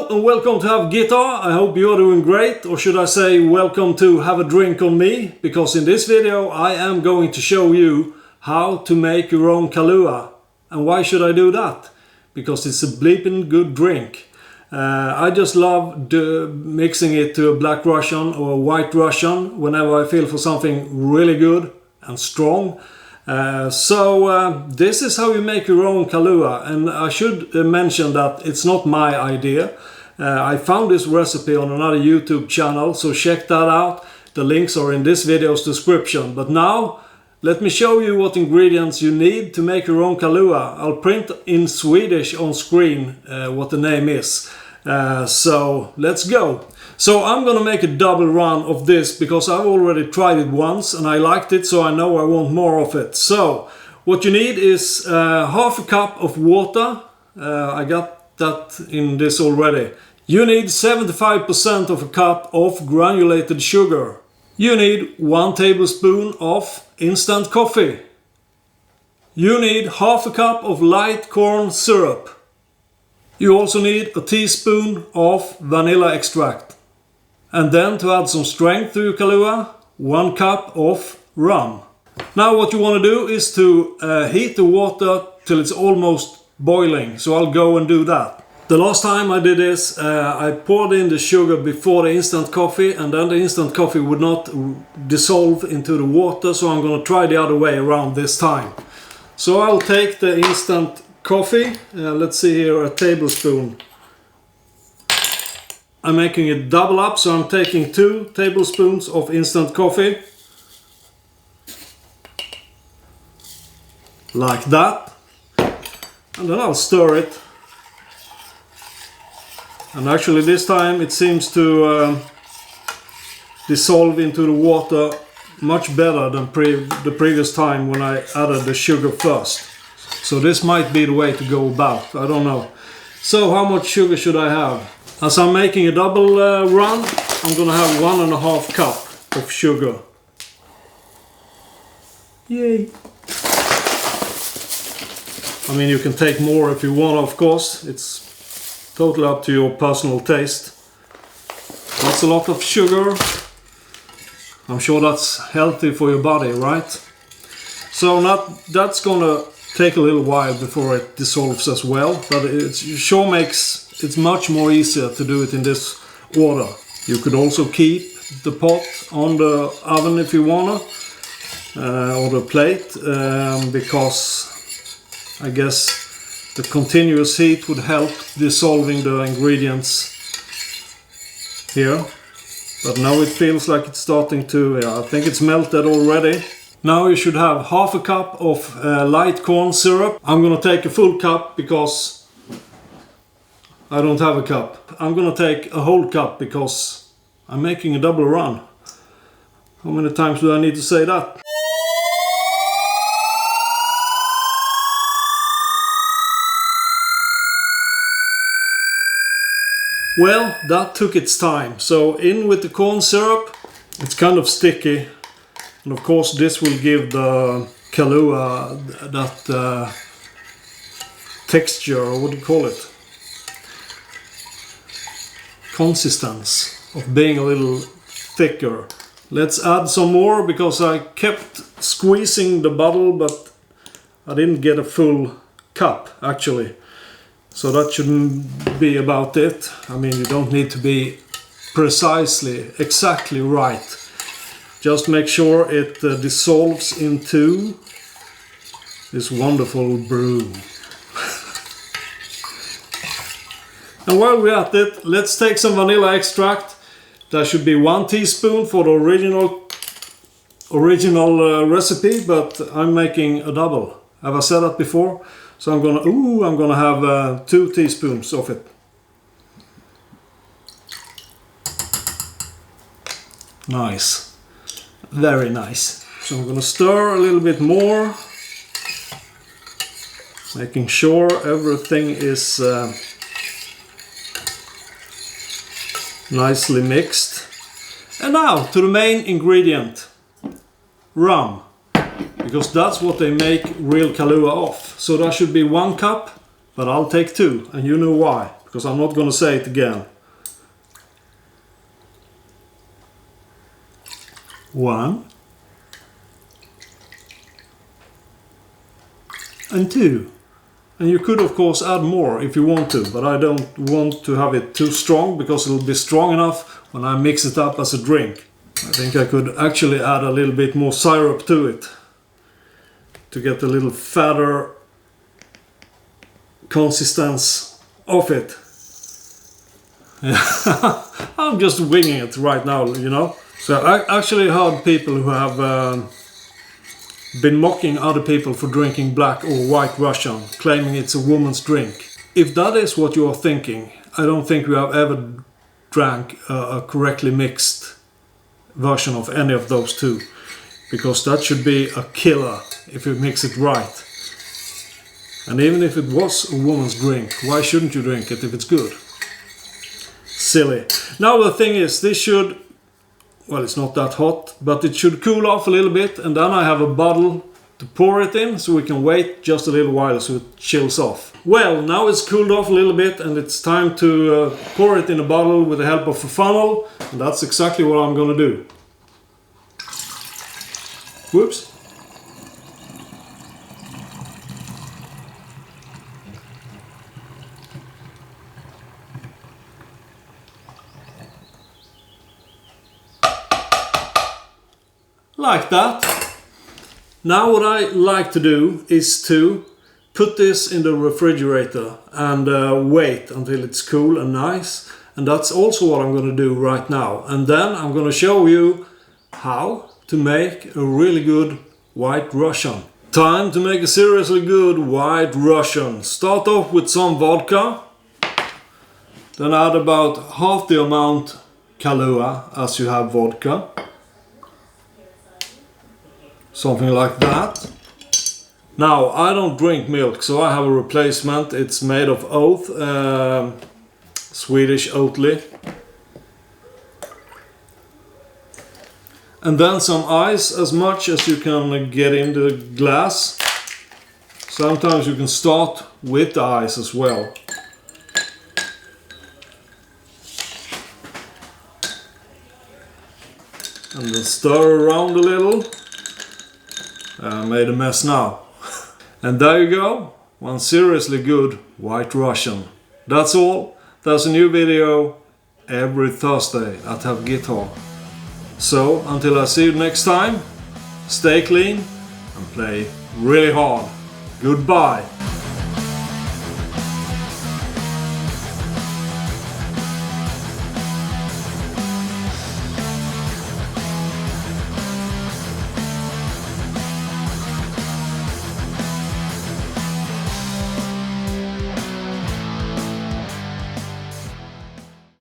and welcome to Have Guitar. I hope you're doing great, or should I say welcome to Have a Drink on Me, because in this video I am going to show you how to make your own Kahlua. And why should I do that? Because it's a bleeping good drink. I just love mixing it to a black Russian or a white Russian whenever I feel for something really good and strong. This is how you make your own Kahlua, and I should mention that it's not my idea. I found this recipe on another YouTube channel, so check that out. The links are in this video's description. But now, let me show you what ingredients you need to make your own Kahlua. I'll print in Swedish on screen what the name is. So let's go. So I'm gonna make a double run of this because I've already tried it once and I liked it, so I know I want more of it. So what you need is half a cup of water. I got that in this already. You need 75% of a cup of granulated sugar. You need 1 tablespoon of instant coffee. You need half a cup of light corn syrup. You also need a teaspoon of vanilla extract. And then, to add some strength to your Kahlua, 1 cup of rum. Now what you want to do is to heat the water till it's almost boiling. So I'll go and do that. The last time I did this, I poured in the sugar before the instant coffee, and then the instant coffee would not dissolve into the water. So I'm going to try the other way around this time. So I'll take the instant coffee. Let's see here, a tablespoon. I'm making it double up, so I'm taking 2 tablespoons of instant coffee. Like that. And then I'll stir it. And actually this time it seems to dissolve into the water much better than the previous time when I added the sugar first. So this might be the way to go about, I don't know. So how much sugar should I have? As I'm making a double run, I'm gonna have 1.5 cup of sugar. Yay! I mean, you can take more if you want, of course. It's totally up to your personal taste. That's a lot of sugar. I'm sure that's healthy for your body, right? So that's gonna take a little while before it dissolves as well, but it sure makes it's much more easier to do it in this order. You could also keep the pot on the oven if you wanna, or the plate, because I guess the continuous heat would help dissolving the ingredients here. But now it feels like it's starting to, I think it's melted already. Now you should have half a cup of light corn syrup. I'm gonna take a full cup because I don't have a cup. I'm gonna take a whole cup because I'm making a double run. How many times do I need to say that? Well, that took its time. So in with the corn syrup. It's kind of sticky. And of course this will give the Kahlua that texture, or what do you call it? Consistence of being a little thicker. Let's add some more because I kept squeezing the bottle, but I didn't get a full cup actually. So that shouldn't be about it. I mean, you don't need to be exactly right. Just make sure it dissolves into this wonderful brew. And while we're at it, let's take some vanilla extract. That should be 1 teaspoon for the original recipe, but I'm making a double. Have I said that before? So I'm gonna have 2 teaspoons of it. Nice, very nice. So I'm gonna stir a little bit more, making sure everything is nicely mixed. And now to the main ingredient, rum, because that's what they make real Kahlua of. So that should be 1 cup, but I'll take 2, and you know why. because I'm not gonna say it again. 1 and 2. And you could of course add more if you want to, but I don't want to have it too strong because it'll be strong enough when I mix it up as a drink. I think I could actually add a little bit more syrup to it to get a little fatter consistence of it. I'm just winging it right now, you know. So I actually heard people who have been mocking other people for drinking black or white Russian, claiming it's a woman's drink. If that is what you are thinking, I don't think you have ever drank a correctly mixed version of any of those two, because that should be a killer if you mix it right. And even if it was a woman's drink, why shouldn't you drink it if it's good? Silly. Now the thing is, this should, well, it's not that hot, but it should cool off a little bit, and then I have a bottle to pour it in, so we can wait just a little while so it chills off. Well, now it's cooled off a little bit, and it's time to pour it in a bottle with the help of a funnel, and that's exactly what I'm gonna do. Whoops. Like that. Now what I like to do is to put this in the refrigerator and wait until it's cool and nice. And that's also what I'm going to do right now. And then I'm going to show you how to make a really good White Russian. Time to make a seriously good White Russian. Start off with some vodka. Then add about half the amount Kahlua as you have vodka. Something like that. Now, I don't drink milk, so I have a replacement. It's made of oat, Swedish Oatly. And then some ice, as much as you can get into the glass. Sometimes you can start with the ice as well. And then stir around a little. I made a mess now. And there you go, one seriously good White Russian. That's all. There's a new video every Thursday at Have Guitar. So until I see you next time, stay clean and play really hard. Goodbye.